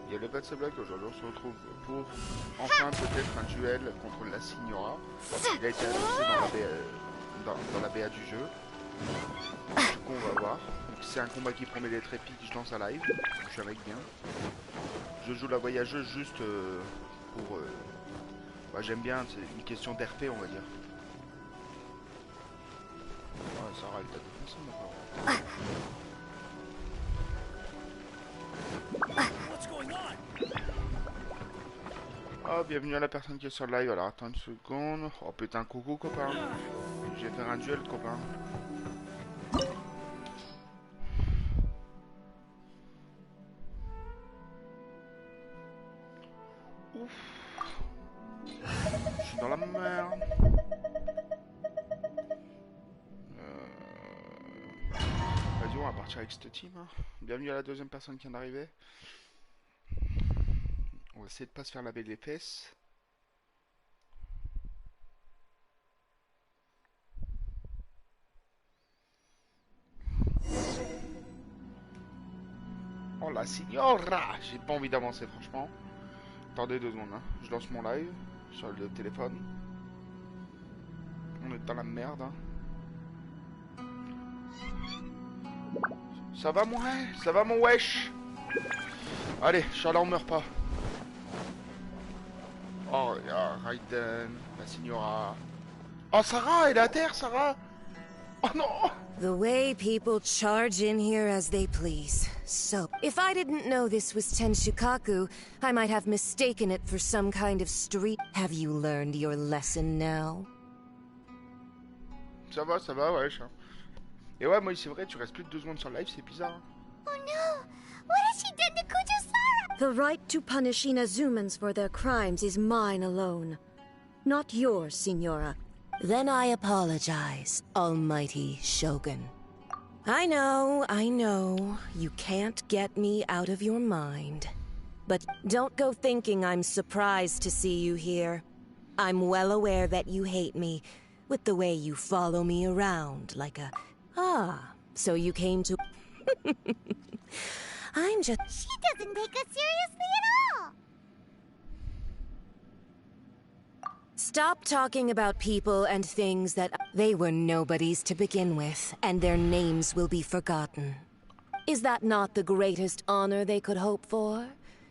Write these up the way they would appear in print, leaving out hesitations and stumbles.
Il y a le pas de ce blague, aujourd'hui on se retrouve pour enfin peut-être un duel contre la Signora. Il a été annoncé dans la BA du jeu. Du coup on va voir. C'est un combat qui promet d'être épique, je lance un live. Je suis avec bien. Je joue la voyageuse juste pour... bah, j'aime bien, c'est une question d'RP on va dire. Ouais, Sarah elle t'a défoncé mon frère. Oh, bienvenue à la personne qui est sur le live. Alors, attends une seconde. Oh putain, coucou copain. Je vais faire un duel, copain. Ouf. Je suis dans la merde. Vas-y, on va partir avec cette team. Hein. Bienvenue à la deuxième personne qui vient d'arriver. On va essayer de pas se faire laver les fesses. Oh la Signora! J'ai pas envie d'avancer franchement. Attendez 2 secondes, hein. Je lance mon live sur le téléphone. On est dans la merde. Hein. Ça va mon wesh? Ça va mon wesh? Allez, Charles, on meurt pas. Oh, il y a Raiden, la Signora. Oh, Sarah, elle est à terre, Sarah. Oh non. The way people charge in here as they please. So, if I didn't know this was Tenshukaku, I might have mistaken it for some kind of street. Have you learned your lesson now? Ça va, wesh. Et ouais, moi, c'est vrai, tu restes plus de 2 secondes sur le live, c'est bizarre. Hein. Oh no! What has she done to Kujo-Sara? The right to punish Inazumans for their crimes is mine alone. Not yours, Signora. Then I apologize, Almighty Shogun. I know, you can't get me out of your mind. But don't go thinking I'm surprised to see you here. I'm well aware that you hate me, with the way you follow me around like a... Ah, so you came to... I'm just... She doesn't take us seriously at all! Stop talking about people and things that they were nobodies to begin with, and their names will be forgotten. Is that not the greatest honor they could hope for?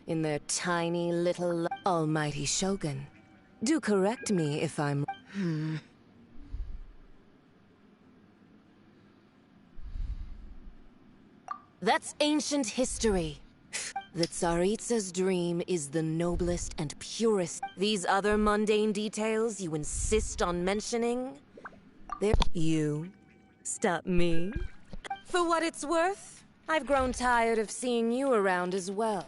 In their tiny little Almighty Shogun. Do correct me if I'm... That's ancient history. The Tsaritsa's dream is the noblest and purest. These other mundane details you insist on mentioning? You stop me? For what it's worth, I've grown tired of seeing you around as well.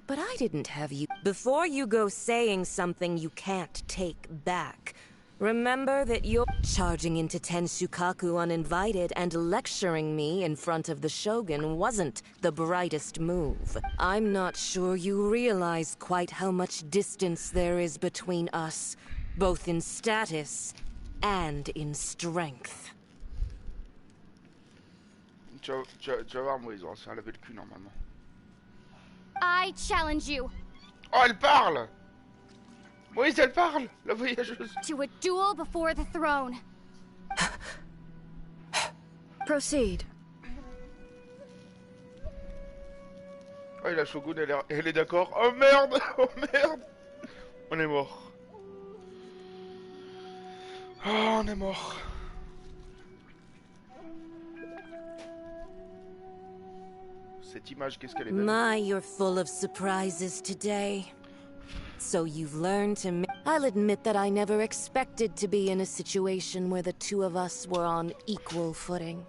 But I didn't have you. Before you go saying something you can't take back, remember that you're charging into Tenshukaku uninvited and lecturing me in front of the Shogun wasn't the brightest move. I'm not sure you realize quite how much distance there is between us, both in status and in strength. Tu vas voir, Moïse, on va se faire laver le cul normalement. I challenge you. Oh, elle parle! Moïse, elle parle! La voyageuse! To a duel before the throne. Proceed. Oh, et la Shogun, elle est d'accord. Oh merde! Oh merde! On est mort. Oh, on est mort. Cette image, qu'est-ce qu'elle est belle. My, you're full of surprises today. So you've learned to... I'll admit that I never expected to be in a situation where the two of us were on equal footing.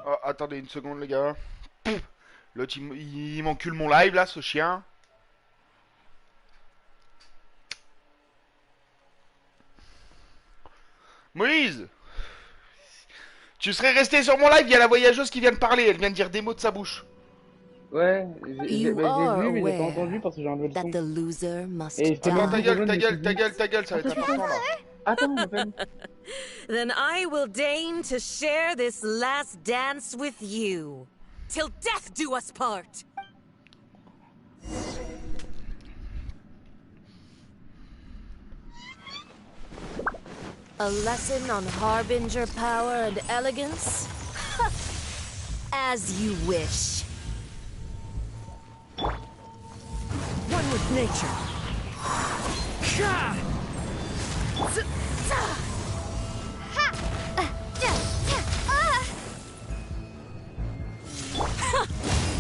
Oh, attendez une seconde, les gars. L'autre, il m'encule mon live, là, ce chien. Moïse! Tu serais resté sur mon live, il y a la voyageuse qui vient de parler, elle vient de dire des mots de sa bouche. Ouais, j'ai vu, mais j'ai pas entendu parce que j'ai enlevé le son. The loser must Et Oh non, ta gueule, ça va être important là. Attends, ma peine. Then I will deign to share this last dance with you. till death do us part. A lesson on harbinger power and elegance? As you wish. One with nature.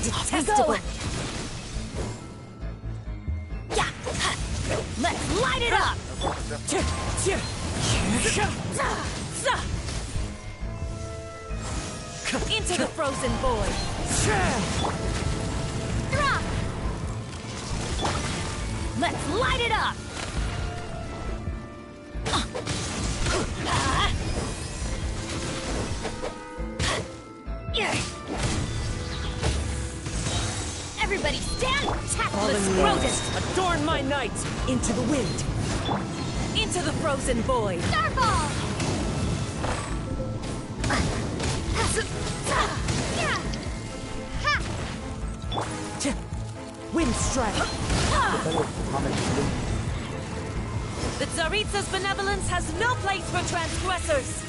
Detestable. Let's light it up! Into the frozen void. Drop! Let's light it up! Everybody stand! Tactless rodent! Adorn my night into the wind. Into the frozen void. Starfall! Wind strike. The Tsaritsa's benevolence has no place for transgressors.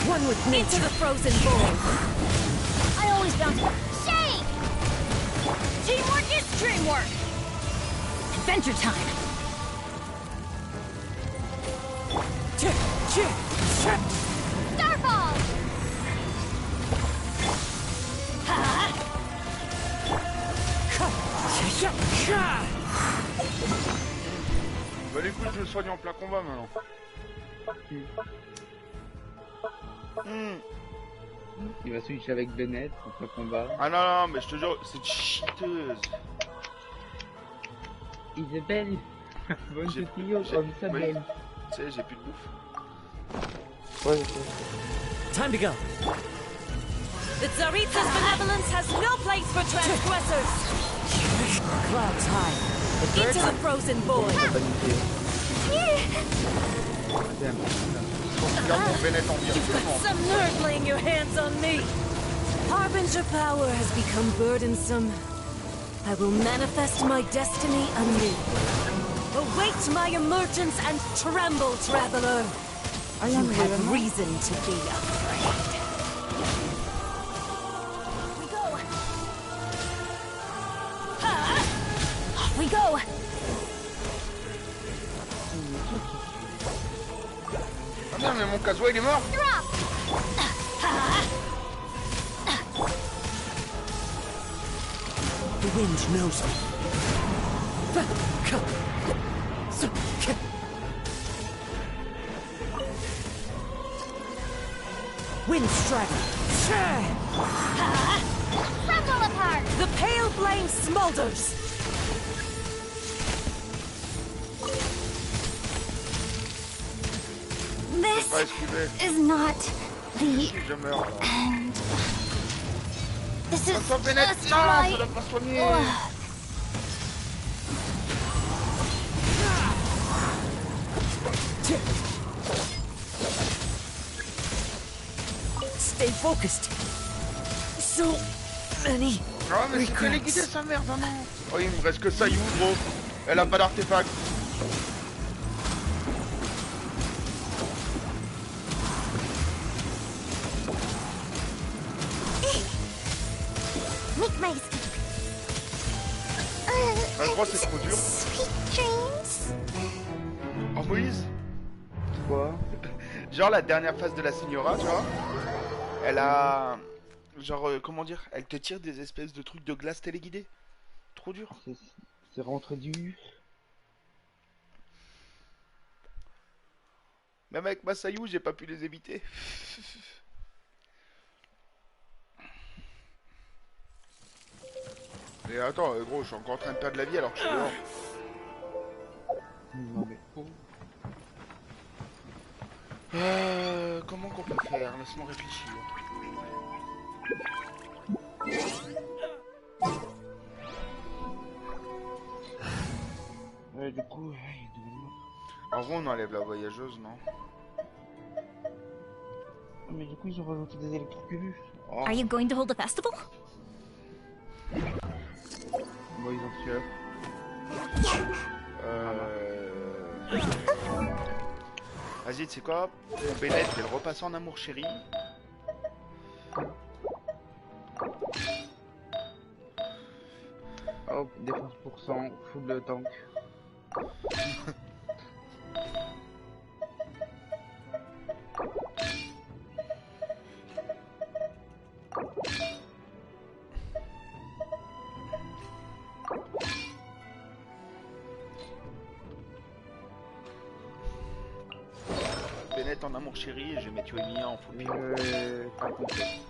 One with nature. Into the frozen void. I always found shame! Teamwork is dreamwork! Adventure time! Starfall! Bah les coups je me soigne en plein combat maintenant. Il va switch avec Bennett contre le combat. Ah non non mais je te jure, c'est une chiteuse. Isabelle, bonne J'ai- petite j'ai- comme ça oui. belle. Tu sais, j'ai plus de bouffe. Ouais, je sais. Time to go. The Tsaritsa's benevolence has no place for transgressors. Clouds high. Into the frozen void. Pas niqué. Regarde mon Bennett en bien. Some nerve laying your hands on me. Harbinger power has become burdensome. I will manifest my destiny anew. Await my emergence and tremble, traveler. You have reason to be afraid. We go! Off we go! Ah merde mais mon Kazuha il est mort. Drop! The wind knows me. Wind strike. Crumble apart! The pale flame smolders. This Pas esquivé. is not the Si je meurs. alors. end. This is Attends Bennett, just non, ça my... doit pas soigner. Stay focused. So many. Ah mais c'est téléguidé sa merde, non non. Oh il me reste que Sayu gros. Elle a pas d'artefact. Make my escape. Je crois que c'est trop dur. Sweet dreams. Oh Moïse. Quoi? Genre la dernière phase de la Signora, tu vois. Elle a... Genre, comment dire? Elle te tire des espèces de trucs de glace téléguidés. Trop dur. C'est rentré du... Même avec ma Sayu, j'ai pas pu les éviter. Et attends, gros, je suis encore en train de perdre la vie alors que je suis dehors. Non mais... Oh. Comment qu'on peut faire? Laisse-moi réfléchir. Ouais, du coup, il devait mort. En gros, on enlève la voyageuse, non? Mais du coup, ils ont rajouté des électrocules. Oh. Are you going to hold a festival? Bon, ils ont tué. Vas-y, tu sais quoi? Mon Bennett, je vais le repasser en amour chéri. Hop, défense %, full le tank. Bennett en amour chéri et je vais mettre Yoemia en full pire. Pas compris.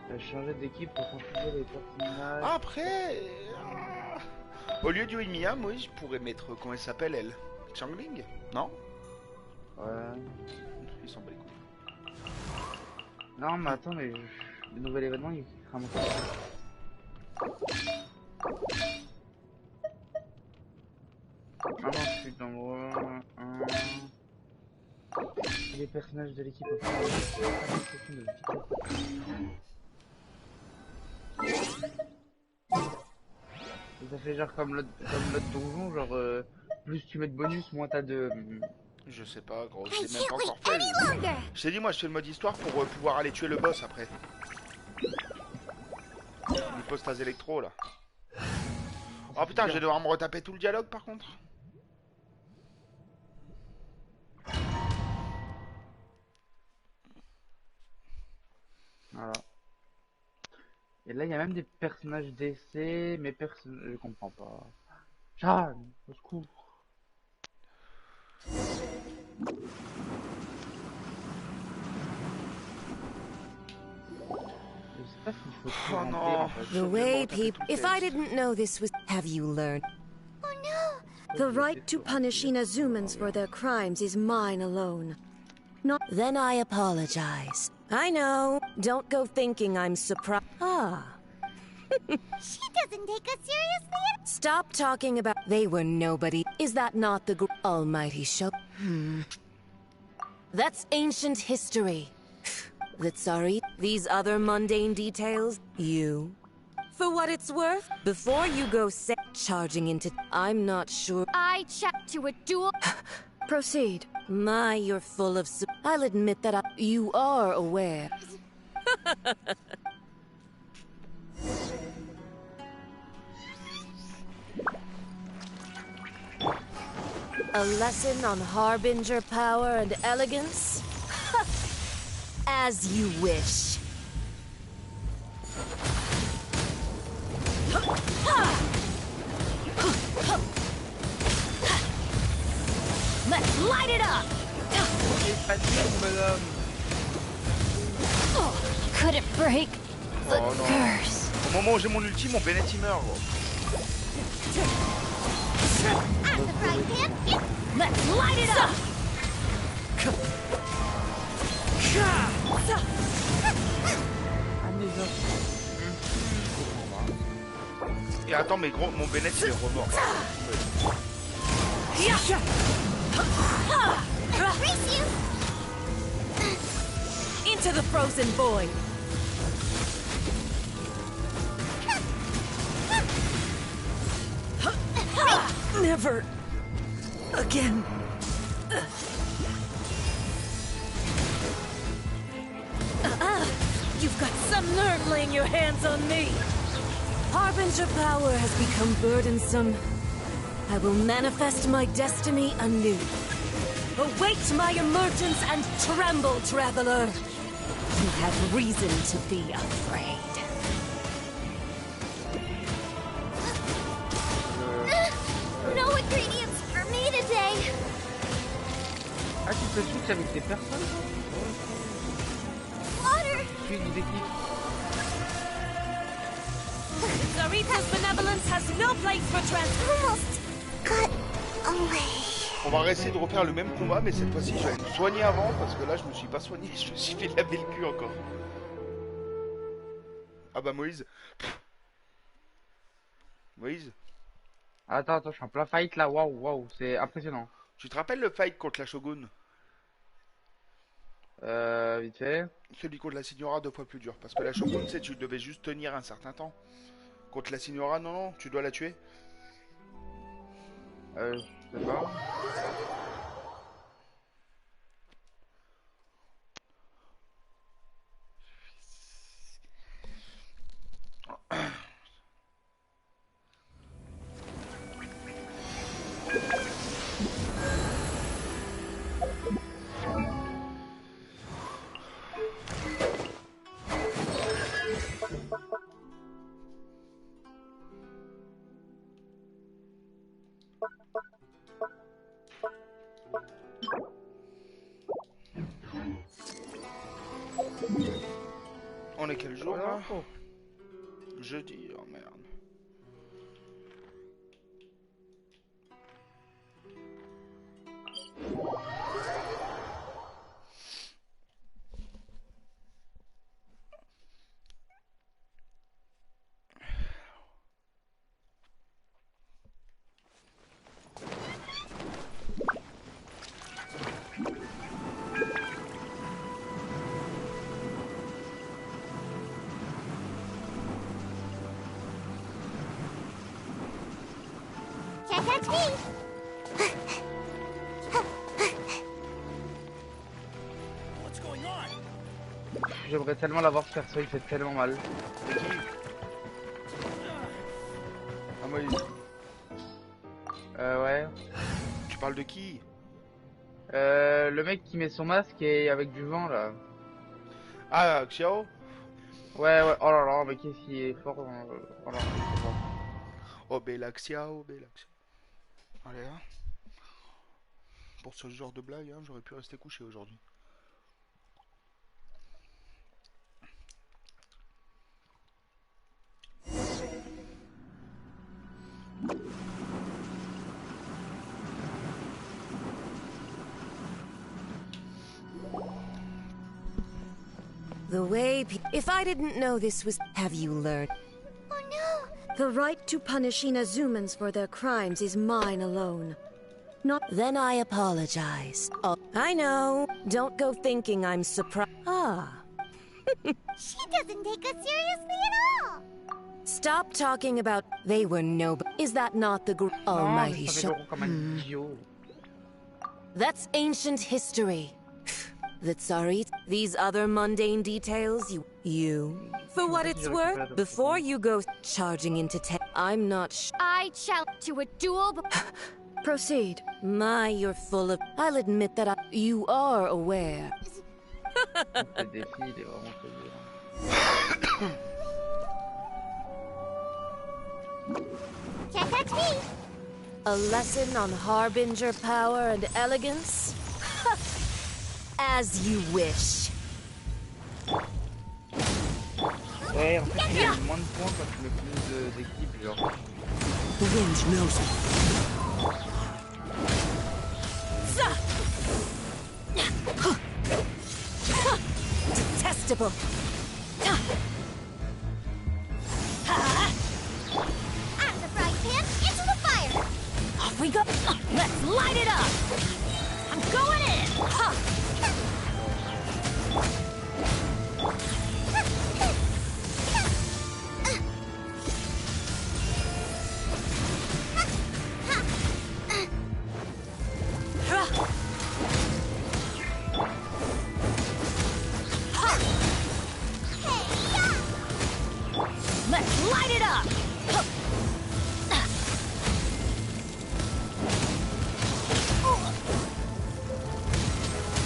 J'ai changé d'équipe pour configurer les personnages. Après, au lieu de Yoemia, moi je pourrais mettre, comment elle s'appelle elle? Changling? Non? Ouais. Ils sont bas les couilles. Non, mais attends, mais le nouvel événement il sera mon Ah non, je suis dans le 1. Les personnages de l'équipe. Ça fait genre comme l'autre donjon, genre plus tu mets de bonus, moins t'as de. Je sais pas, gros, je l'ai même pas encore fait. Je t'ai dit, moi je fais le mode histoire pour pouvoir aller tuer le boss après. L'hypostase électro là. Oh putain, je vais devoir me retaper tout le dialogue par contre. Voilà. Et là, il y a même des personnages d'essai, mais personne. Je comprends pas. Jeanne, au secours. Je sais pas s'il faut tout remplir, en fait. The way people. If I didn't know this was. Have you learned? The right to punish Inazumans for their crimes is mine alone. Not. Then I apologize. I know. Don't go thinking I'm surprised. Ah. She doesn't take us seriously. Stop talking about. They were nobody. Is that not the almighty show? That's ancient history. That's sorry. These other mundane details. You. For what it's worth, before you go charging into. I'm not sure. I checked to a duel. Proceed. My, you're full of. I'll admit that you are aware. A lesson on harbinger power and elegance? As you wish. Let's light it up! Oh, couldn't break the Oh non. curse. Au moment où j'ai mon ulti, mon Bennett il meurt gros. At the frying pan. Let's light it up! Et attends, mais gros, mon Bennett il est remort. Race you. Into the frozen void! Never again. You've got some nerve laying your hands on me. Harbinger power has become burdensome. I will manifest my destiny anew. Await my emergence and tremble, traveler. You have reason to be afraid. No ingredients for me today. Ah, tu peux switch avec des personnes? Water. Je suis des équipes. Zarita's benevolence has no place for Almost got away. On va essayer de refaire le même combat, mais cette fois-ci je vais me soigner avant parce que là je me suis pas soigné, je me suis fait laver le cul encore. Ah bah Moïse. Moïse, Attends, je suis en plein fight là, waouh, c'est impressionnant. tu te rappelles le fight contre la Shogun? Vite fait. Celui contre la Signora 2 fois plus dur. Parce que la Shogun, tu sais, tu devais juste tenir un certain temps. Contre la Signora, non, non, tu dois la tuer. Je sais pas. On est quel jour là? Jeudi, oh merde. Can't catch me! What's going on? J'aimerais tellement l'avoir ce perso, il fait tellement mal. C'est qui? Ah, moi, Ouais. tu parles de qui? Le mec qui met son masque et avec du vent là. Ah, Xiao? Ouais, ouais, oh là là, mais qu'est-ce qui est fort. Oh là, Oh, Bella Xiao, Bella Xiao. Allez, hein. Pour ce genre de blague, hein, j'aurais pu rester couché aujourd'hui. The way if I didn't know this was... Have you learned? Oh no! The right to punish Inazumans for their crimes is mine alone. Not Then I apologize. Oh, I know. Don't go thinking I'm surprised. Ah. She doesn't take us seriously at all! Stop talking about... They were no... Is that not the almighty ça fait show? drôle comme un idiot. That's ancient history. The Tsarit, these other mundane details, you... For what it's worth, before you go charging into I'm not I challenge to a duel. proceed. My, you're full of... I'll admit that you are aware. Le défi, il est vraiment trop dur. Can't catch me! A lesson on harbinger power and elegance? As you wish. Ouais, en fait, il y a moins de points quand tu mets plus d'équipes, genre. The wind knows me. Detestable. Out of the frying pan, into the fire! Off we go. Let's light it up. I'm going in. Ha. Let's light it up.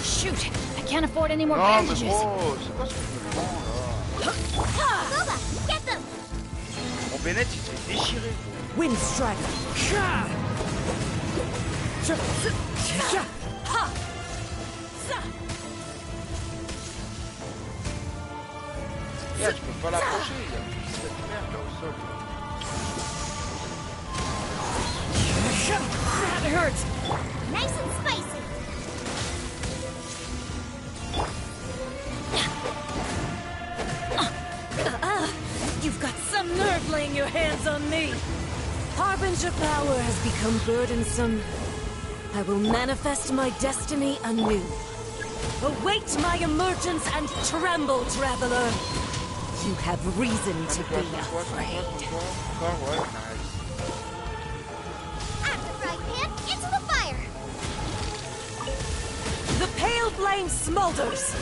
Shoot! I can't afford any more Non, mais bandages. gros, c'est quoi ce que je me prends là? Boba, get them! Mon Bennett il s'est déchiré. Wind strider. Là, tu peux pas l'approcher, il y a cette merde là au sol. That hurts. Nice and spicy! You've got some nerve laying your hands on me. Harbinger power has become burdensome. I will manifest my destiny anew. Await my emergence and tremble, traveler. You have reason to be afraid. Encore, ouais, nice. At the frying pan, into the fire! The pale flame smolders.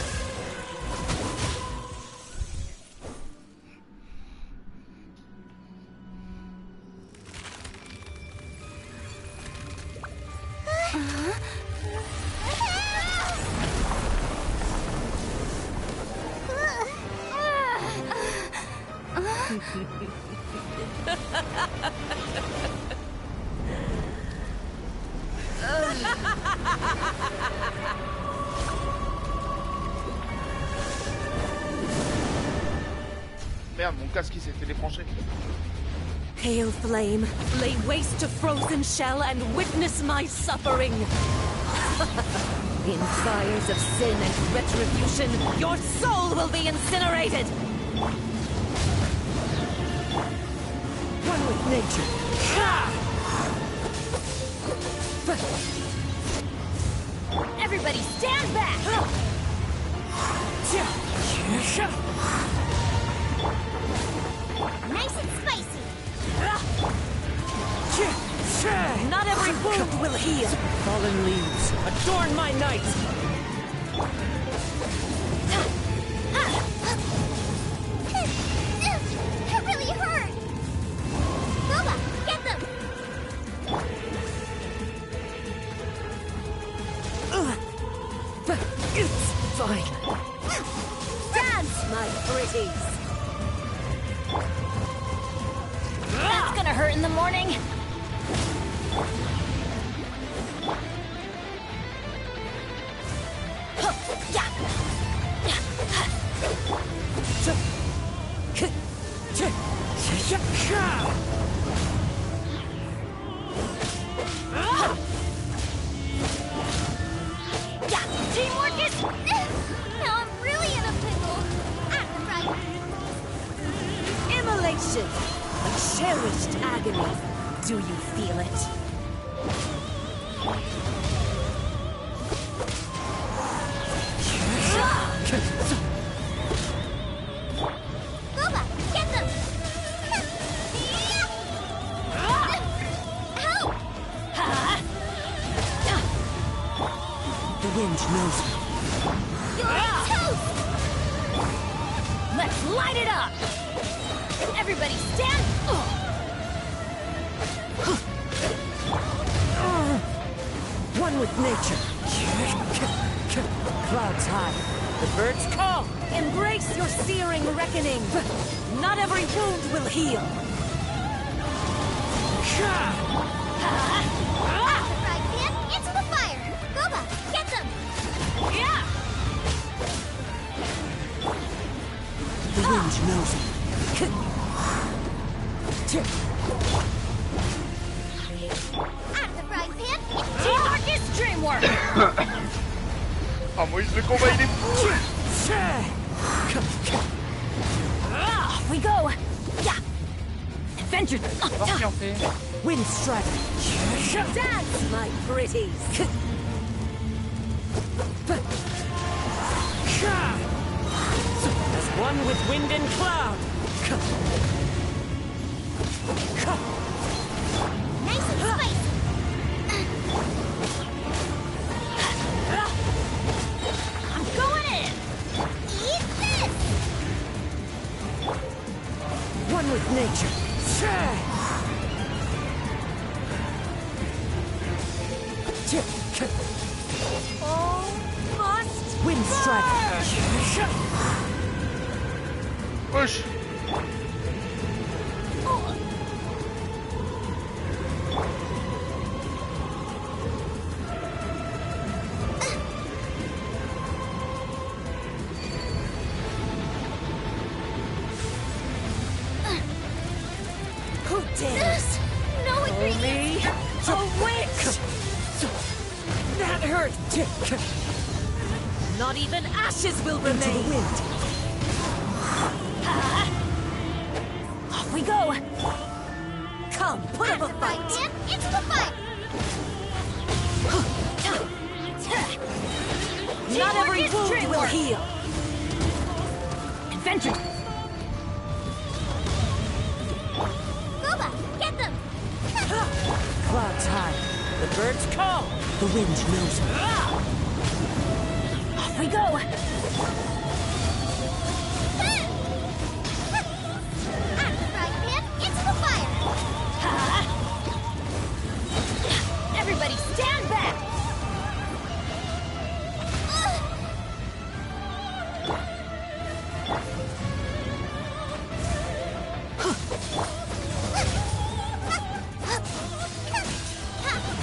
Merde, mon casque il s'est fait débrancher. Pale flame, lay waste to frozen shell and witness my suffering. In fires of sin and retribution, your soul will be incinerated. One with nature. Everybody stand back! Nice and spicy! Not every wound will heal. Fallen leaves, adorn my night. That really hurt! Boba, get them! It's fine. Dance! My pretties. That's gonna hurt in the morning! Teamwork is... Now I'm really in a pickle! At the frying Immolation. A cherished agony. Do you feel it? Boba, get them! Help! The wind knows me. You're toast! Let's light it up! Everybody stand... One with nature. Clouds high. The birds call. Embrace your searing reckoning. Not every wound will heal. At the frying pan, into the fire! Boba, get them! Yeah! The wind knows me. At the frying pan, teamwork is dreamwork! Ah, Moïse, le combat il est fou! Off we go. Yeah. Adventure. Orienté. Wind strike. Dance, my pretties. As one with wind and cloud. Nice and spicy! I'm going in! Eat this! One with nature. Almost. Wind strike. Push! Who dares? No ingredients! A witch! That hurt. Not even ashes will Into the remain. wind. Off we go. Come, put up a Frying fight. pan, into the fire! Not every Teamwork is Heal. Adventure. Goba, get them! Clouds high. The birds call. The wind knows me. Off we go. Frying pan, into the fire! Everybody stand back.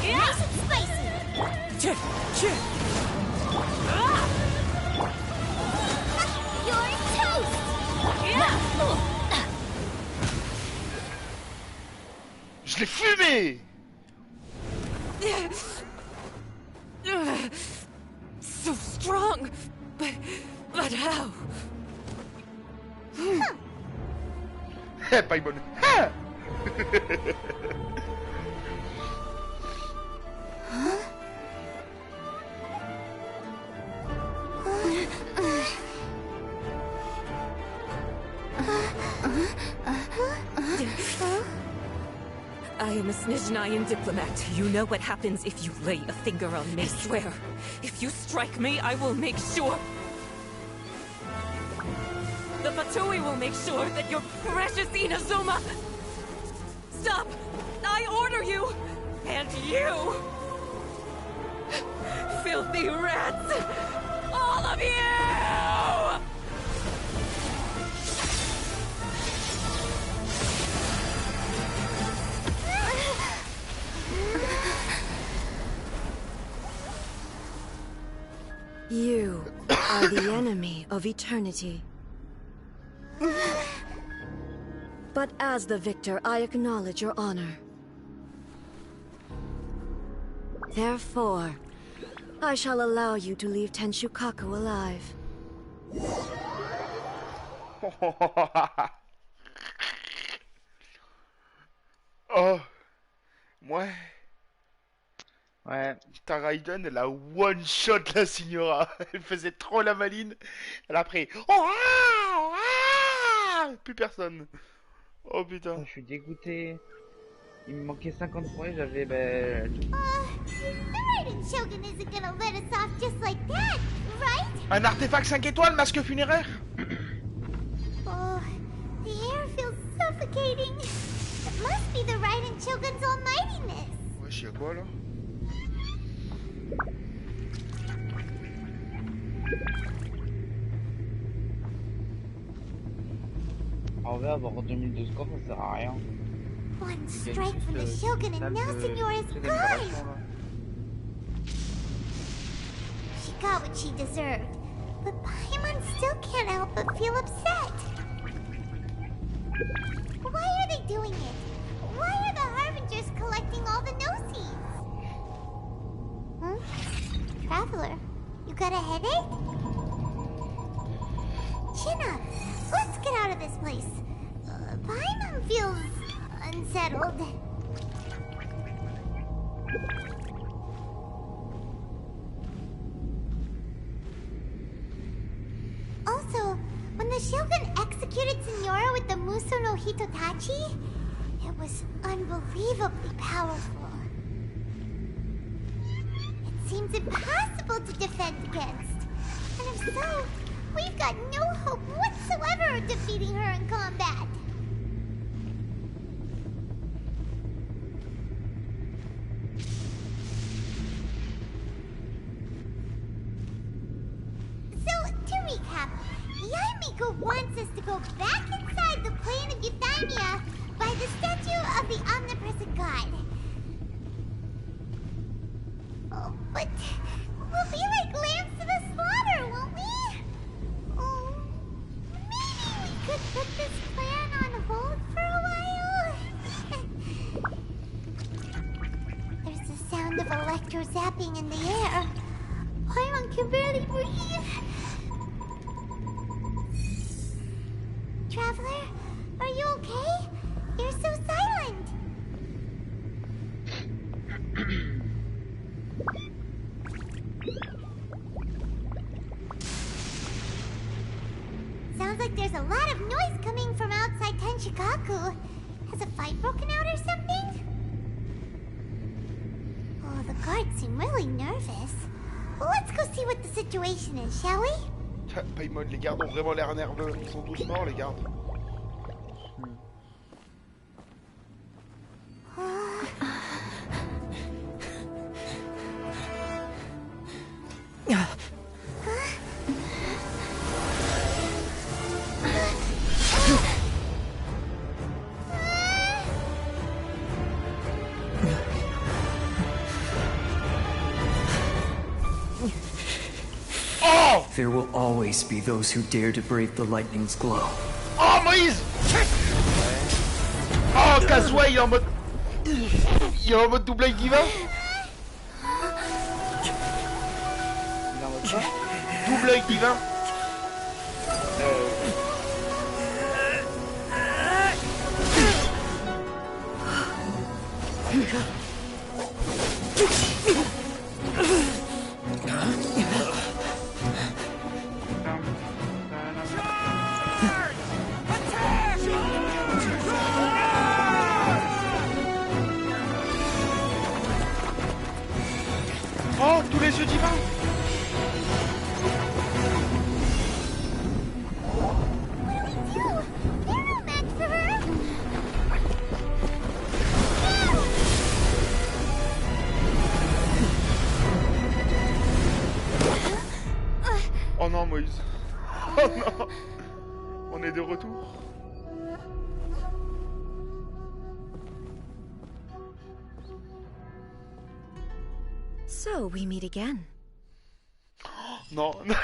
Nice and spicy! You're toast! Je l'ai fumé! So strong, but how? Pas une bonne. Ah. I am a Snezhnayan diplomat. You know what happens if you lay a finger on me, swear. If you strike me, I will make sure... The Fatui will make sure that your precious Inazuma... Stop! I order you! And you! Filthy rats! All of you! You are the enemy of eternity. But as the victor, I acknowledge your honor. Therefore, I shall allow you to leave Tenshukaku alive. Oh, moi, Ouais. ta Raiden, elle a one shot la Signora. Elle faisait trop la maline. Elle a pris. Oh, ah, ah, plus personne. Oh putain. Je suis dégoûté. Il me manquait 50 points, j'avais ben... The Raiden Shogun isn't gonna let us off just like that, right? Un artefact 5 étoiles, masque funéraire. Oh, the air feels suffocating. It must be the Raiden Shogun's almightiness. Wesh, y'a quoi là? En vrai, avoir 2002 score, ça sert à rien. One strike from the Shogun and now Signora's gone. She got what she deserved, but Paimon still can't help but feel upset. Why are they doing it? Why are the Harbingers collecting all the no-seeds? Traveler, you got a headache? Chin up. Let's get out of this place. Paimon feels unsettled. Also, when the Shogun executed Signora with the Muso no Hitotachi, it was unbelievably powerful. It seems impossible to defend against. And if so, we've got no hope whatsoever of defeating her in combat. So, to recap, Yaimiko wants us to go back inside the plane of Euthymia by the statue of the omnipresent god. Oh, but we'll be like lambs to the slaughter, won't we? Oh, maybe we could put this plan on hold for a while? There's the sound of electro-zapping in the air. Paimon can barely breathe. Traveler, are you okay? You're so silent. there's a lot of noise coming from outside Tenshikaku. Has a fight broken out or something? Oh, the guards seem really nervous. Well, let's go see what the situation is, shall we? Paymon, les gardes ont vraiment l'air nerveux. Ils sont tous morts, les gardes. There will always be those who dare to brave the lightning's glow. Oh, Moïse! Oh, Kazuya, il est en mode... Il est en mode double divin? Il est en mode quoi? Double œil divin? Oh, tous les yeux divins! Oh non, Moïse. Oh non. On est de retour. So we meet again. Non, non.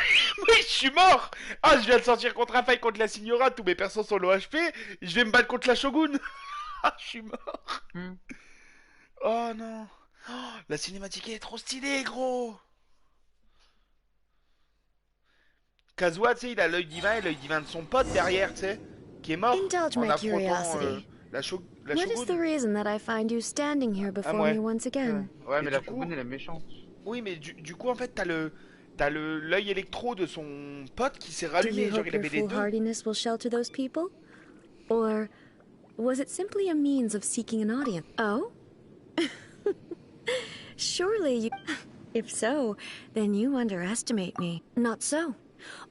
Oui, je suis mort. Ah, je viens de sortir contre un fight contre la Signora, tous mes persos sont low HP, je vais me battre contre la Shogun. Ah, je suis mort. Oh non. Oh, la cinématique est trop stylée, gros. Kazuya, tu sais, il a l'œil divin et l'œil divin de son pote derrière, tu sais, qui est mort Indulge en my affrontant curiosity. la What is the Shogun. reason that I find you standing here before ouais. me once again? Ouais, Et mais du la coup- Shogun elle est méchante. Oui, mais du coup, en fait, t'as l'œil électro de son pote qui s'est Do rallumé, you genre hope il your avait les deux. foolhardiness will shelter those people? Or was it simply a means of seeking an audience? Oh? Surely you... If so, then you underestimate me. Not so.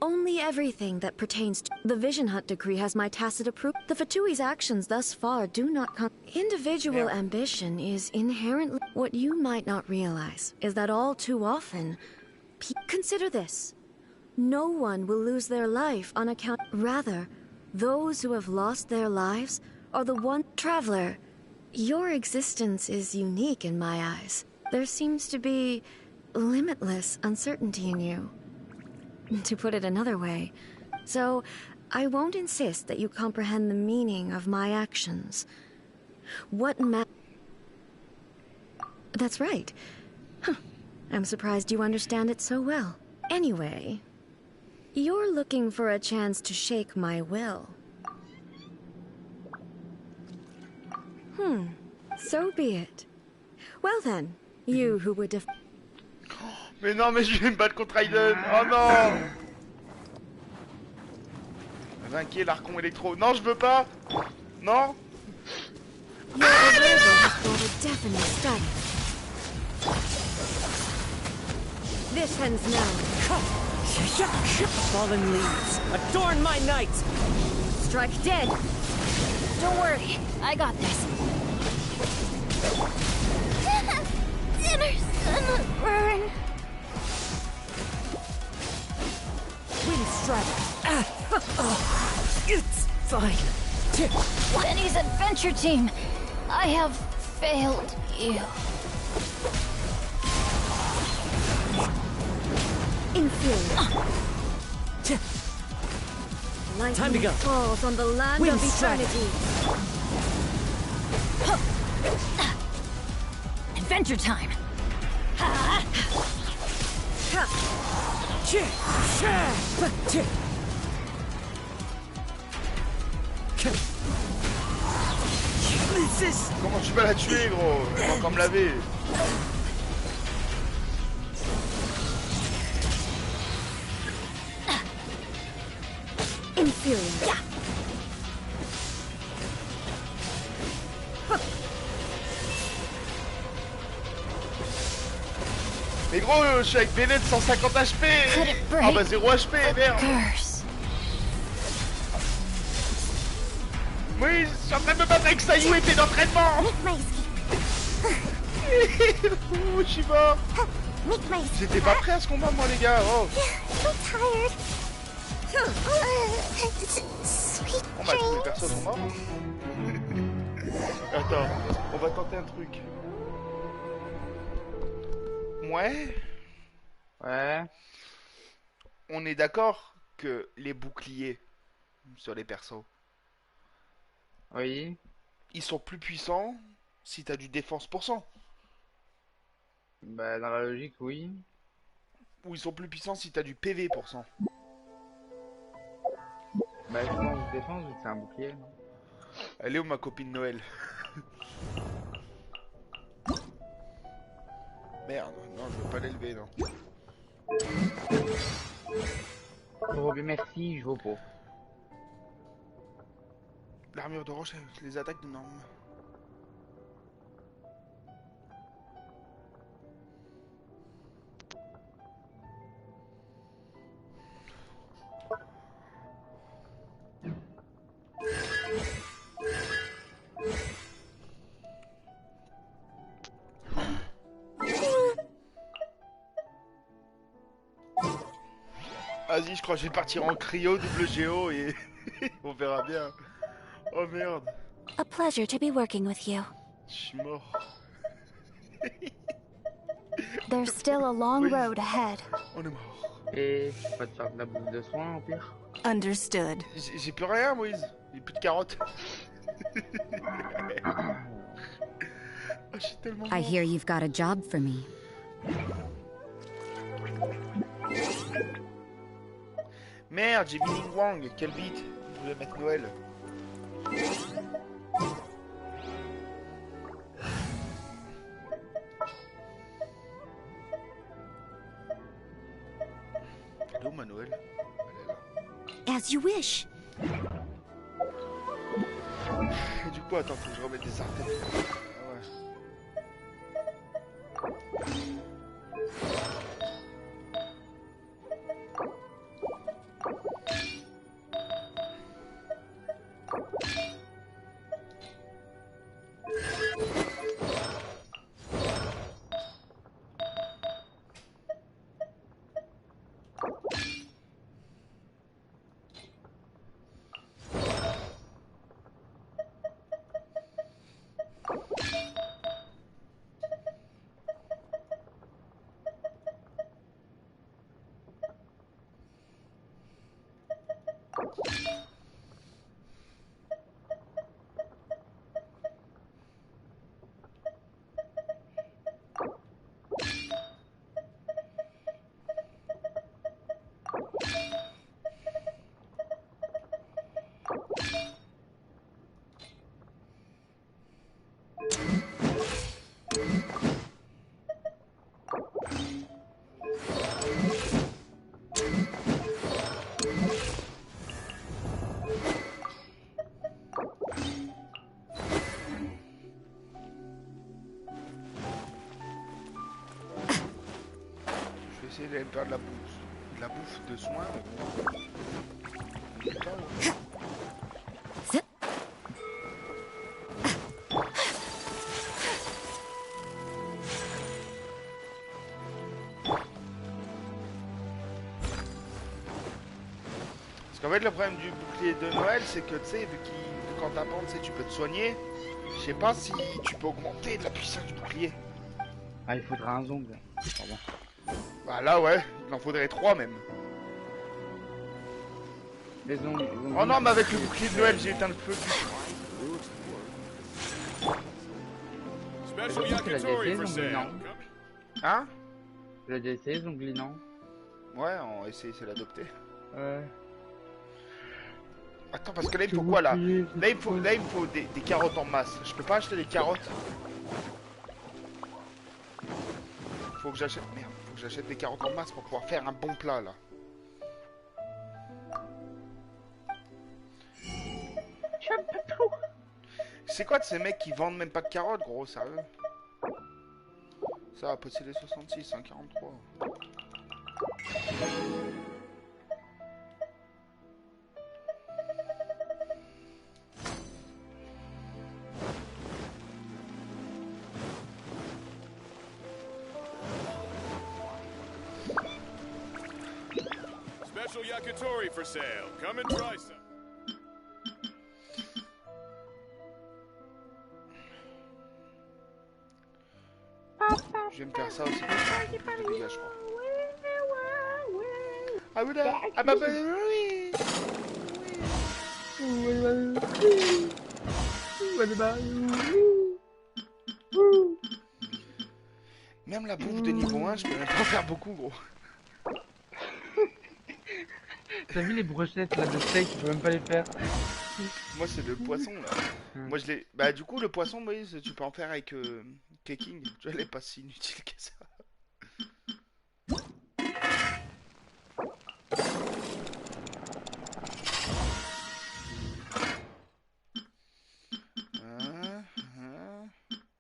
Only everything that pertains to the Vision Hunt decree has my tacit approval. The Fatui's actions thus far do not Individual Yeah. ambition is inherently... What you might not realize is that all too often... Consider this. No one will lose their life on account... Rather, those who have lost their lives are the one... Traveler, your existence is unique in my eyes. There seems to be limitless uncertainty in you. To put it another way. So, I won't insist that you comprehend the meaning of my actions. What That's right. Huh. I'm surprised you understand it so well. Anyway, you're looking for a chance to shake my will. So be it. Well then, you who would Mais non, mais je vais me battre contre Raiden. Oh non. Vainquer l'Archon électro. Non, je veux pas. Non. Your arrival has brought a definite study. This ends now. Fallen leaves, adorn my night! Strike dead. Don't worry, I got this. Dinner sun will burn. Wind strike! It's fine. Penny's adventure team, I have failed you. Inferior. Lightning Time to go. falls on the land Wind of strike. eternity. Adventure time. Comment tu vas la tuer, gros? Elle va encore me laver. experience. Mais gros, je suis avec Bennett 150 HP. Ah bah 0 HP, merde. Curse. Oui, je suis en train de me battre avec Sayou et t'es d'entraînement. Ouh, je suis mort. J'étais pas prêt à ce combat, moi, les gars. Oh. Bon bah tous les persos sont morts. Attends, on va tenter un truc. Ouais. Ouais. On est d'accord que les boucliers sur les persos, Oui. ils sont plus puissants si t'as du défense %. Bah, dans la logique, oui. Ou ils sont plus puissants si t'as du PV %. Bah, je pense que défense, vu que c'est un bouclier. Elle est où ma copine Noël? Merde, non, je veux pas l'élever, non. Oh, bien merci, je vaux pas. L'armure de roche, les attaques de norme. Vas-y, je crois que je vais partir en cryo, double géo et on verra bien. Oh merde, A pleasure to be working with you. je suis mort. There's still a long Oui. road ahead. On est mort. Et tu peux pas te faire de la bouffe de soin, au pire. Understood. J'ai plus rien, Moïse. J'ai plus de carottes. Oh, je suis tellement mort. I hear you've got a job for me. Merde, j'ai mis Ling Wang. Quel bite. Je voulais mettre Noël. Elle est où ma Noël? Elle est là. As you wish. Et du coup, attends, faut que je remette des artefacts. Ah ouais. Essayer d'aller me faire de la bouffe de soins, mais bon. Putain, ouais. Parce qu'en fait, le problème du bouclier de Noël, c'est que tu sais, vu que quand t'apprends, tu sais, tu peux te soigner. Je sais pas si tu peux augmenter de la puissance du bouclier. Ah, il faudra un zongle. Pardon. Bah là, ouais, il en faudrait 3 même. Les ongles. Oh non, mais avec le bouclier de Noël, j'ai éteint le feu. Special Je pense que la yakitori DC, for donc sale. non. Hein? La DC, zongli, non. Ouais, on va essayer de l'adopter. Ouais. Attends, parce que là, il me faut quoi, là? Là, il me faut des carottes en masse. Je peux pas acheter des carottes? Faut que j'achète... Merde, faut que j'achète des carottes en masse pour pouvoir faire un bon plat, là. C'est quoi de ces mecs qui vendent même pas de carottes, gros, sérieux? Ça va posséder 66, hein, 43. Special yakitori for sale. Come and try some. Je vais me faire ça aussi pour faire un peu plus de dégâts, je crois. Ah oui, là. Ah bah oui. Même la bouffe de niveau 1, je peux même pas en faire beaucoup, gros. T'as vu les brochettes là de steak, je peux même pas les faire. Moi c'est le poisson là. Moi je l'ai. Bah du coup le poisson Moïse tu peux en faire avec Keking. Tu vois elle est pas si inutile que ça.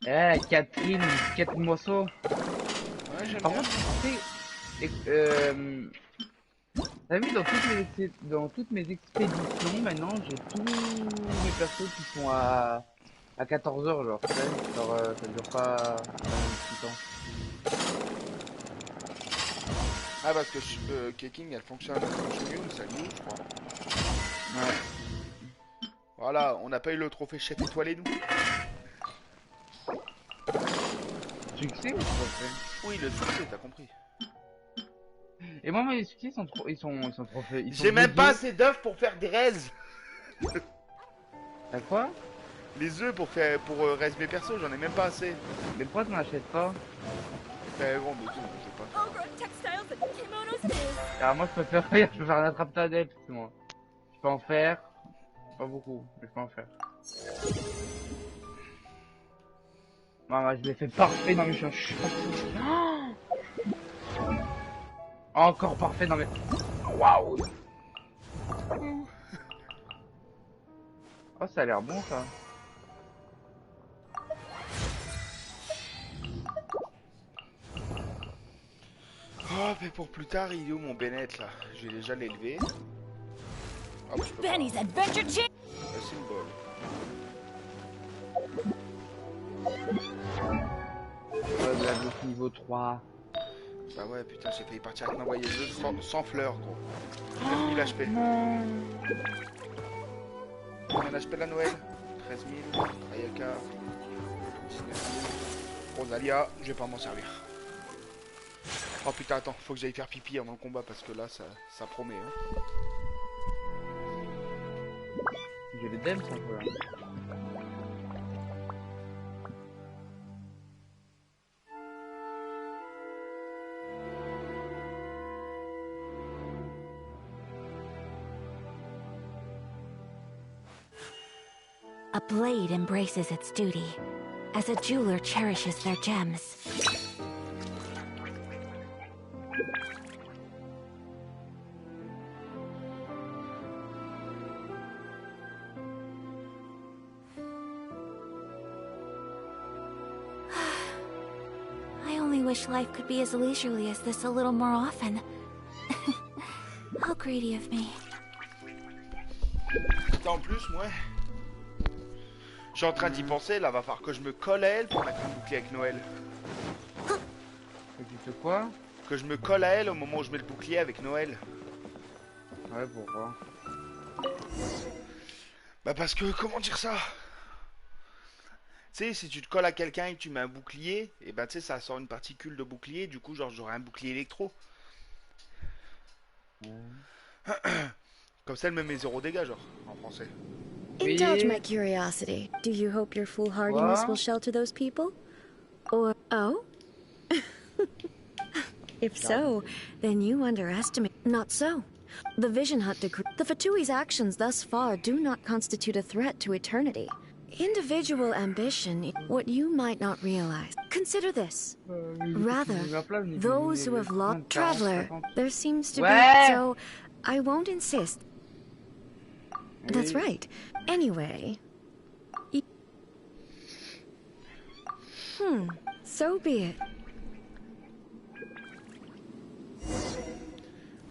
Eh Catherine, 4 morceaux. Ouais j'aime Par bien. contre, tu sais, t'as vu dans toutes mes expéditions, maintenant j'ai tous mes persos qui sont à 14 heures, genre, tu sais, genre ça dure pas tout le temps. Ah parce que Keking elle fonctionne chez nous, ça nous je crois. Ouais. Voilà, on n'a pas eu le trophée chef étoilé nous. Succès ou pas fait? Oui le succès t'as compris. Et moi mes succès ils sont trop faits. J'ai même pas assez d'œufs pour faire des raises. T'as quoi? Les œufs pour raise mes persos, j'en ai même pas assez. Mais pourquoi t'en achètes pas? Bah gros mais je sais pas. Alors moi je peux faire un attrape-ta adepte moi. Je peux en faire. Pas beaucoup, mais je peux en faire. Maman, je l'ai fait parfait dans mes choses. Encore parfait dans mes... Waouh. Oh, ça a l'air bon, ça. Oh, mais pour plus tard, il est où mon Bennett, là? Je vais déjà l'élever. Ah, bah, je peux Benny's Adventure Chip! pas. C'est une bol. Ouais, de la bouffe niveau 3. Bah ouais, putain, j'ai failli partir avec ma voyageuse sans fleurs, gros. 9000 HP. Combien d'HP la Noël? 13 000. Ayaka. 19 000. Rosalia, je vais pas m'en servir. Oh putain, attends, faut que j'aille faire pipi avant le combat parce que là, ça promet. Hein. J'ai les dems, ça, peu là. A blade embraces its duty, as a jeweler cherishes their gems. I only wish life could be as leisurely as this a little more often. How greedy of me. En plus, moi, je suis en train d'y penser, là, va falloir que je me colle à elle pour mettre un bouclier avec Noël. Et tu fais quoi? Que je me colle à elle au moment où je mets le bouclier avec Noël. Ouais, pourquoi? Bah parce que, comment dire ça? Tu sais, si tu te colles à quelqu'un et que tu mets un bouclier, et bah tu sais, ça sort une particule de bouclier, du coup, genre, j'aurai un bouclier électro. Comme ça, elle me met 0 dégâts, genre, en français. Indulge my curiosity. Do you hope your foolhardiness will shelter those people? Or, oh? If so, then you underestimate. Not so. The Vision Hut decree. The Fatui's actions thus far do not constitute a threat to eternity. Individual ambition, what you might not realize. Consider this. Rather, those who have lost traveler, there seems to be, so I won't insist. That's right. Anyway, So be it.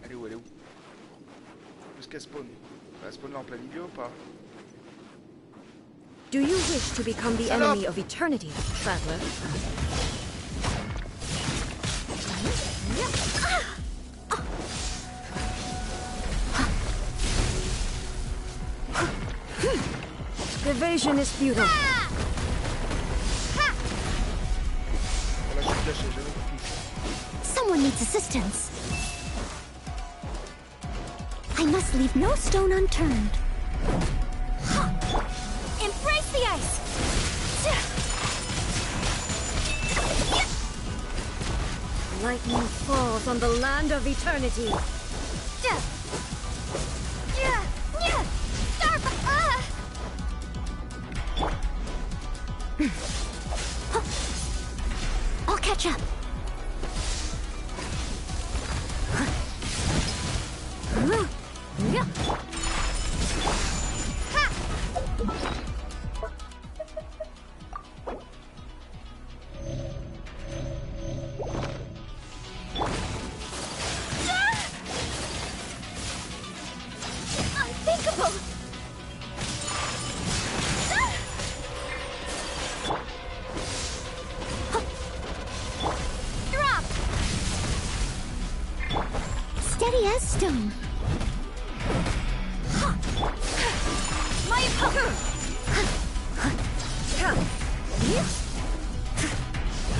Elle est où? Elle est où? Où est-ce qu'elle spawn? Elle spawn là en plein milieu ou pas? Do you wish to become the enemy of eternity, traveler? Evasion is futile. Voilà, je suis caché, j'avais compris. Someone needs assistance. I must leave no stone unturned. Embrace the ice! Lightning falls on the land of eternity. I'll catch up. Unthinkable! Drop! Steady as stone. My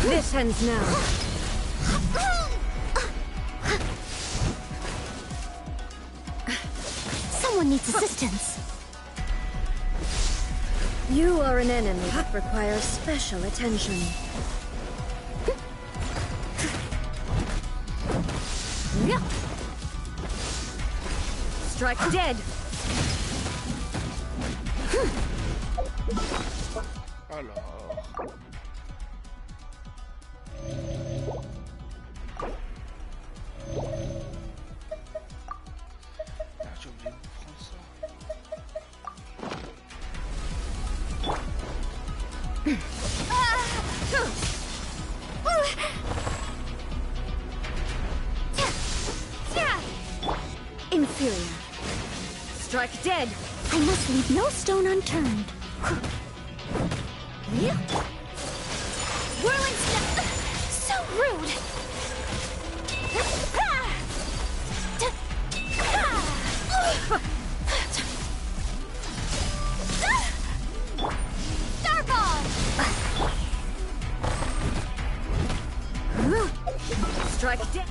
This ends now. Someone needs assistance. You are an enemy that requires special attention. Strike dead. Alors... Ah, j'ai oublié de prendre ça. Inferior. Strike dead. I must leave no stone unturned. Whirling step. So rude. Starball. Strike dead.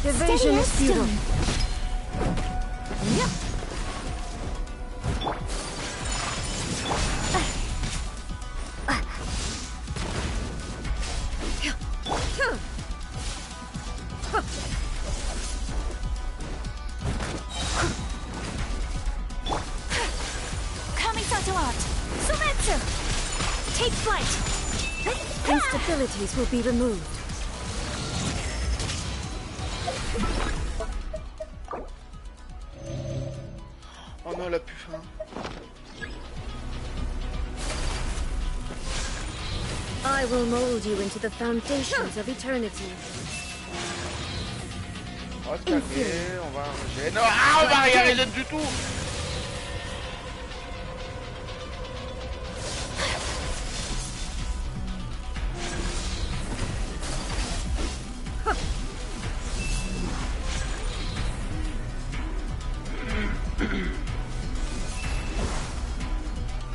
Evasion is futile. Coming to art. Sumetsu. Take flight. Instabilities will be removed. Oh non, elle a plus faim. I will mold you into the foundations of eternity. On va se calmer, on va régénérer. Non, ah, on va rien régénérer du tout.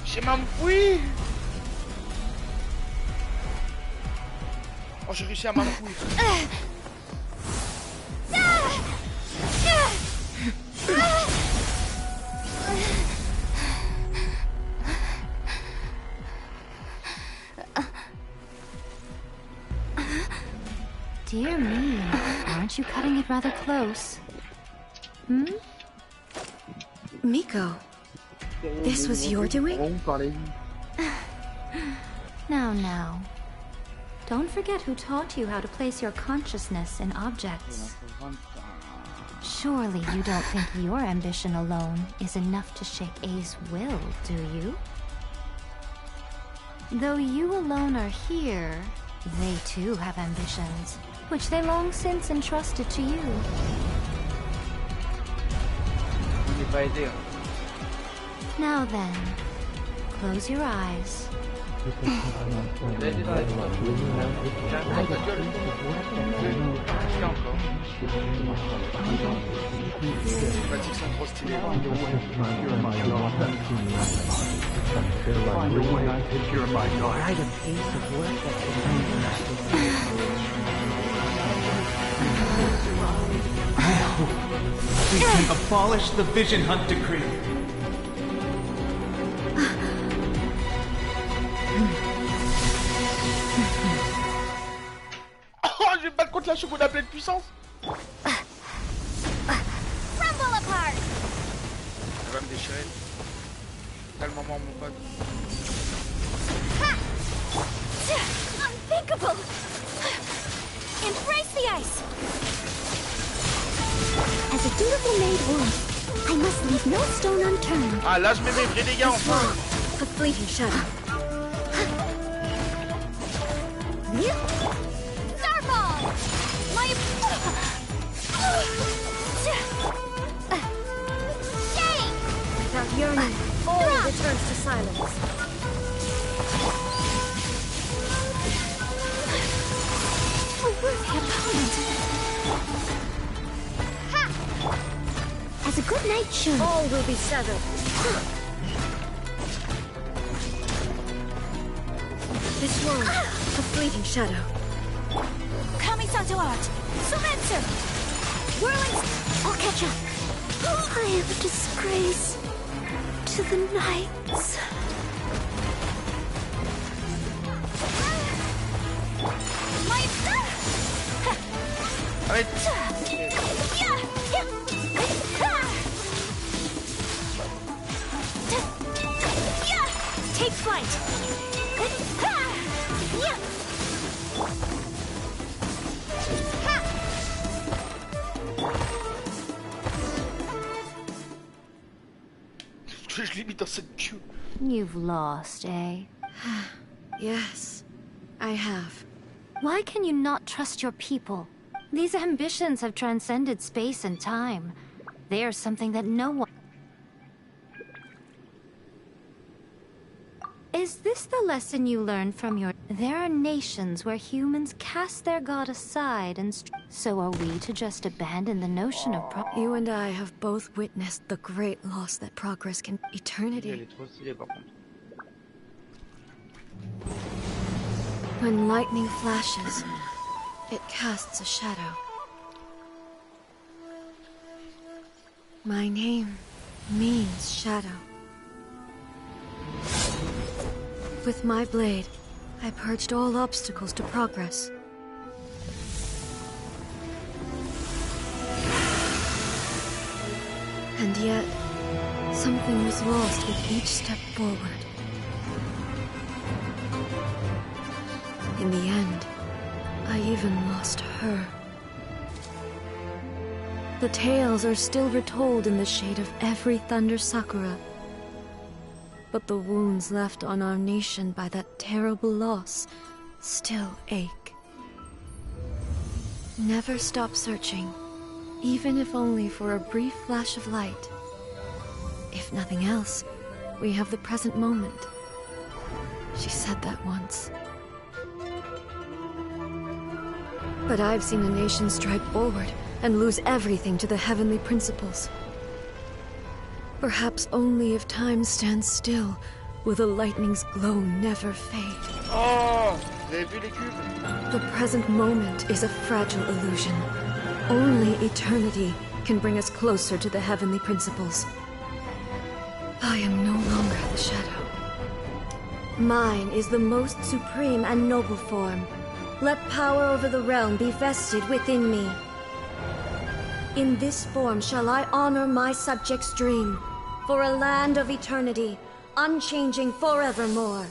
J'ai m'enfouir. Oh, j'ai réussi à m'enfouir. Dear me, aren't you cutting it rather close? Hmm? Miko, this was your doing? Now. Don't forget who taught you how to place your consciousness in objects. Surely you don't think your ambition alone is enough to shake A's will, do you? Though you alone are here, they too have ambitions, which they long since entrusted to you. On n'est pas aidé. Now then, close your eyes. Les pratiques sont trop stylées. We can abolish the Vision Hunt decree. Oh, je vais me battre contre la choucroute à pleine puissance. Rumble apart! Elle va me déchirer. Tellement mort mon pote. Unthinkable! Embrace the ice! As a dutiful maid would, I must leave no stone unturned. Ah là je mets mes vrais dégâts enfin. A fleeting shadow. Starfall! My... Shame! Without yearning, all returns to silence. A worthy opponent. Ha! As a good knight should. All will be severed. This one, a fleeting shadow. Kamisato art! Sumetsu! Whirling... I'll catch up. I am a disgrace to the knights. My... Arrête. Take flight. Je l'ai mis dans cette queue. You've lost, eh? Yes, I have. Why can you not trust your people? These ambitions have transcended space and time. They are something that no one... Is this the lesson you learned from your... There are nations where humans cast their god aside and... So are we to just abandon the notion of... You and I have both witnessed the great loss that progress can... Elle Eternity. est trop stylée par contre. When lightning flashes, it casts a shadow. My name means shadow. With my blade, I purged all obstacles to progress. And yet, something was lost with each step forward. In the end, I even lost her. The tales are still retold in the shade of every thunder sakura. But the wounds left on our nation by that terrible loss still ache. Never stop searching, even if only for a brief flash of light. If nothing else, we have the present moment. She said that once. But I've seen a nation stride forward and lose everything to the heavenly principles. Perhaps only if time stands still will the lightning's glow never fade. Oh, vous avez vu les cubes? The present moment is a fragile illusion. Only eternity can bring us closer to the heavenly principles. I am no longer the shadow. Mine is the most supreme and noble form. Let power over the realm be vested within me. In this form shall I honor my subjects' dream, for a land of eternity, unchanging forevermore.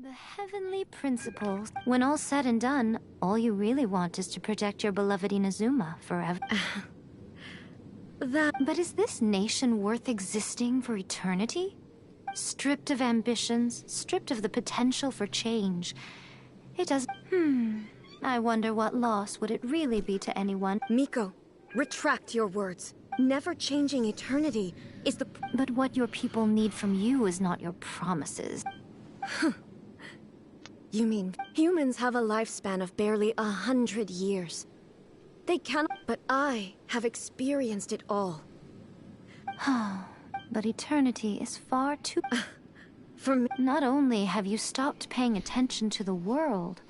The heavenly principles. When all's said and done, all you really want is to protect your beloved Inazuma forever. But is this nation worth existing for eternity? Stripped of ambitions, stripped of the potential for change. It does. I wonder what loss would it really be to anyone. Miko, retract your words. Never changing eternity is the... But what your people need from you is not your promises. You mean humans have a lifespan of barely 100 years. They cannot... But I have experienced it all. But eternity is far too... For me... Not only have you stopped paying attention to the world,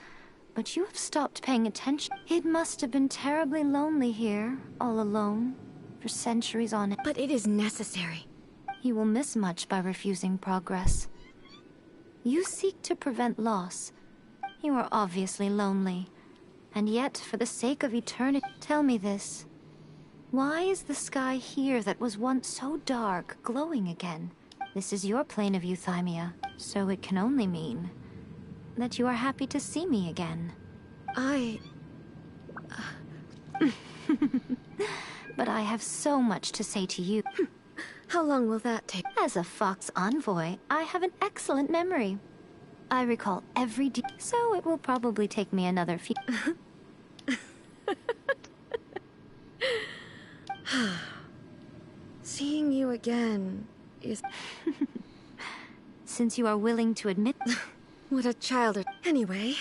but you have stopped paying attention. It must have been terribly lonely here, all alone, for centuries on end. But it is necessary. You will miss much by refusing progress. You seek to prevent loss. You are obviously lonely. And yet, for the sake of eternity, tell me this. Why is the sky here that was once so dark glowing again? This is your plane of euthymia, so it can only mean that you are happy to see me again. But I have so much to say to you. How long will that take? As a fox envoy, I have an excellent memory. I recall every detail, so it will probably take me another few... Seeing you again is... Since you are willing to admit... What a child... Anyway,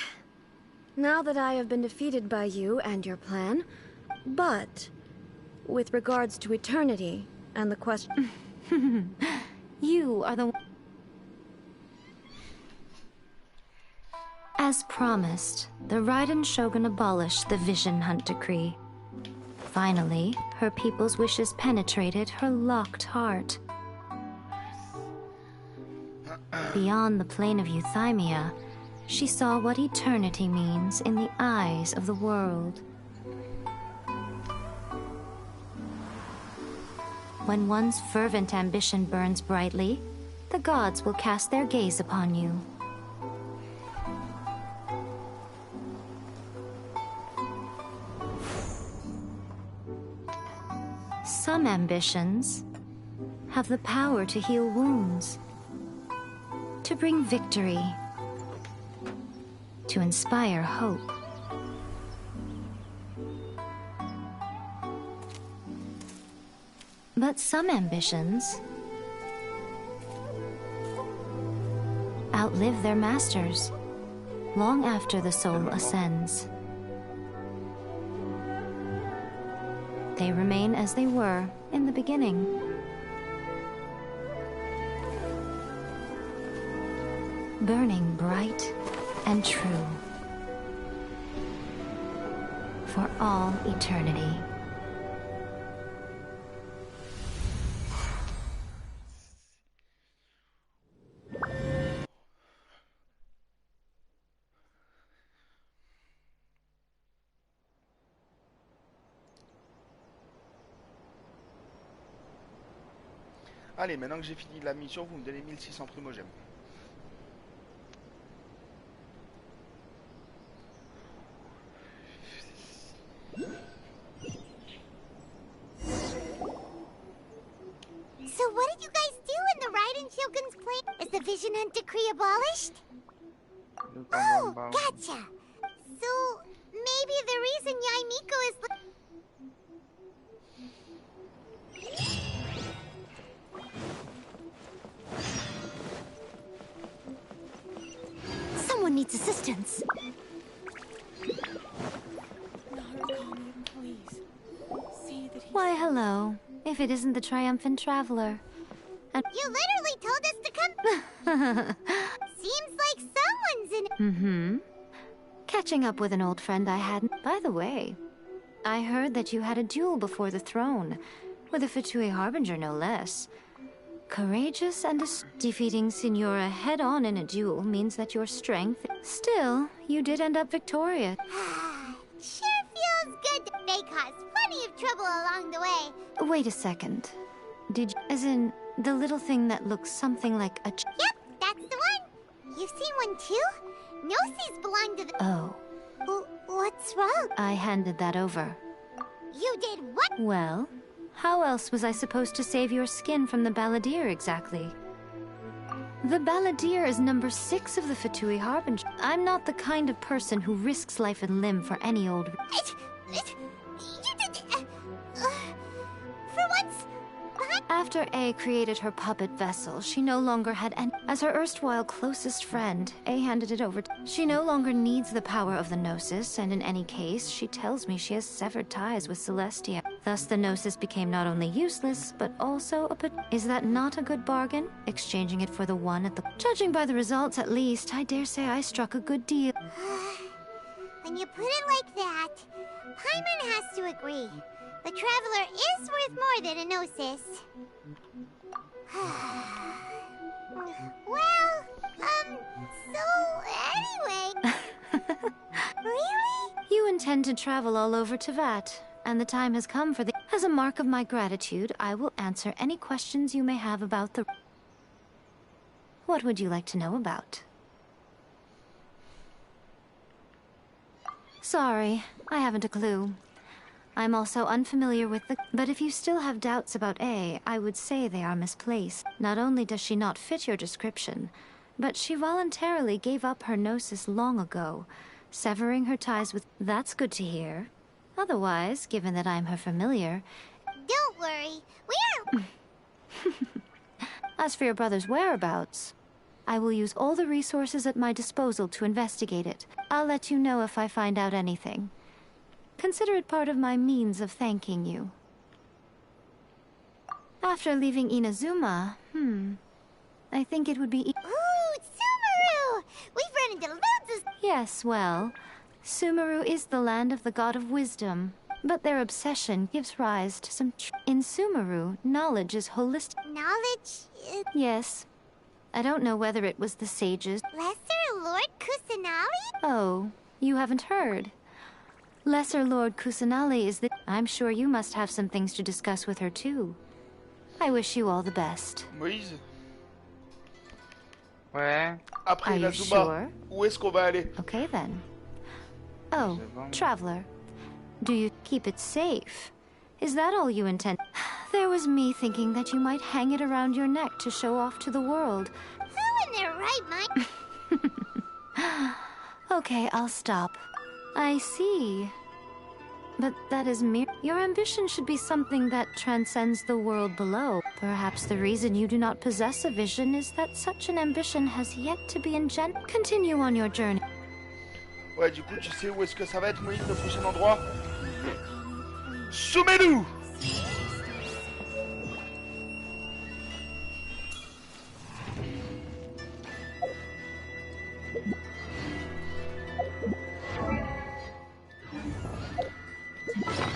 now that I have been defeated by you and your plan, but with regards to eternity and the question... You are the... As promised, the Raiden Shogun abolished the Vision Hunt Decree. Finally, her people's wishes penetrated her locked heart. Beyond the plane of euthymia, she saw what eternity means in the eyes of the world. When one's fervent ambition burns brightly, the gods will cast their gaze upon you. Some ambitions have the power to heal wounds, to bring victory, to inspire hope. But some ambitions outlive their masters long after the soul ascends. They remain as they were in the beginning. Burning bright and true for all eternity. Allez, maintenant que j'ai fini la mission, vous me donnez 1600 primogèmes. So what did you guys do in the Raiden Shogun's plan? Is the Vision Hunt Decree abolished? Oh, gotcha. So maybe the reason Yae Miko is... Someone needs assistance. Why, hello. If it isn't the triumphant traveler. And You literally told us to come. Seems like someone's in... Catching up with an old friend I hadn't. By the way, I heard that you had a duel before the throne, with a Fatui Harbinger no less. Courageous and defeating Signora head-on in a duel means that your strength... Still, you did end up victorious. Sure feels good. They caused plenty of trouble along the way. Wait a second. Did you... As in, the little thing that looks something like a... Yep, that's the one. You You've seen one too? Nulles belong to the... Oh, What's wrong? I handed that over. You did what? Well, how else was I supposed to save your skin from the balladeer exactly? The balladeer is number 6 of the Fatui Harbinger. I'm not the kind of person who risks life and limb for any old... You did... for once... After A created her puppet vessel, she no longer had any... As her erstwhile closest friend, A handed it over to... She no longer needs the power of the Gnosis, and in any case, she tells me she has severed ties with Celestia. Thus, the Gnosis became not only useless, but also a... Is that not a good bargain? Exchanging it for the one at the... Judging by the results, at least, I dare say I struck a good deal. When you put it like that, Paimon has to agree. The Traveler is worth more than a Gnosis. Well, so anyway... Really? You intend to travel all over Tevat, and the time has come for the... As a mark of my gratitude, I will answer any questions you may have about the... What would you like to know about? Sorry, I haven't a clue. I'm also unfamiliar with the... But if you still have doubts about A, I would say they are misplaced. Not only does she not fit your description, but she voluntarily gave up her Gnosis long ago, severing her ties with... That's good to hear. Otherwise, given that I'm her familiar... Don't worry, we are... As for your brother's whereabouts, I will use all the resources at my disposal to investigate it. I'll let you know if I find out anything. Consider it part of my means of thanking you. After leaving Inazuma, I think it would be... Ooh, Sumeru! We've run into loads of... Yes, well, Sumeru is the land of the god of wisdom, but their obsession gives rise to some... In Sumeru, knowledge is holistic... Knowledge? Yes. I don't know whether it was the sages... Lesser Lord Kusanali? Oh, you haven't heard. Lesser Lord Kusanali is the... I'm sure you must have some things to discuss with her, too. I wish you all the best. Moïse, Ouais. après Are you Inazuma, sure? où est-ce qu'on va aller? Okay, then. Oh, Traveler. Do you keep it safe? Is that all you intend? There was me thinking that you might hang it around your neck to show off to the world. Who in their right mind? Okay, I'll stop. I see. But that is mere... Your ambition should be something that transcends the world below. Perhaps the reason you do not possess a vision is that such an ambition has yet to be engendered. Continue on your journey. Ouais, du coup, tu sais où est-ce que ça va être, Moïse, le prochain endroit? Soumez-nous!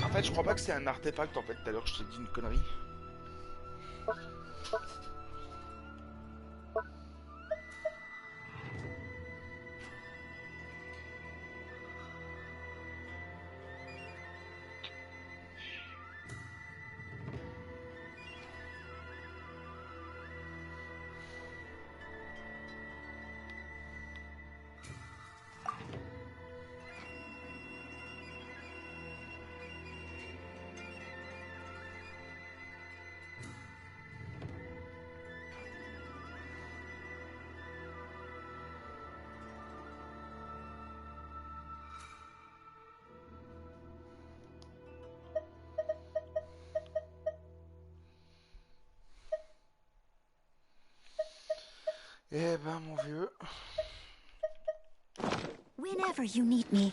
En fait, je crois pas que c'est un artefact, en fait, tout à l'heure, je t'ai dit une connerie. Eh ben, mon vieux. Whenever you need me.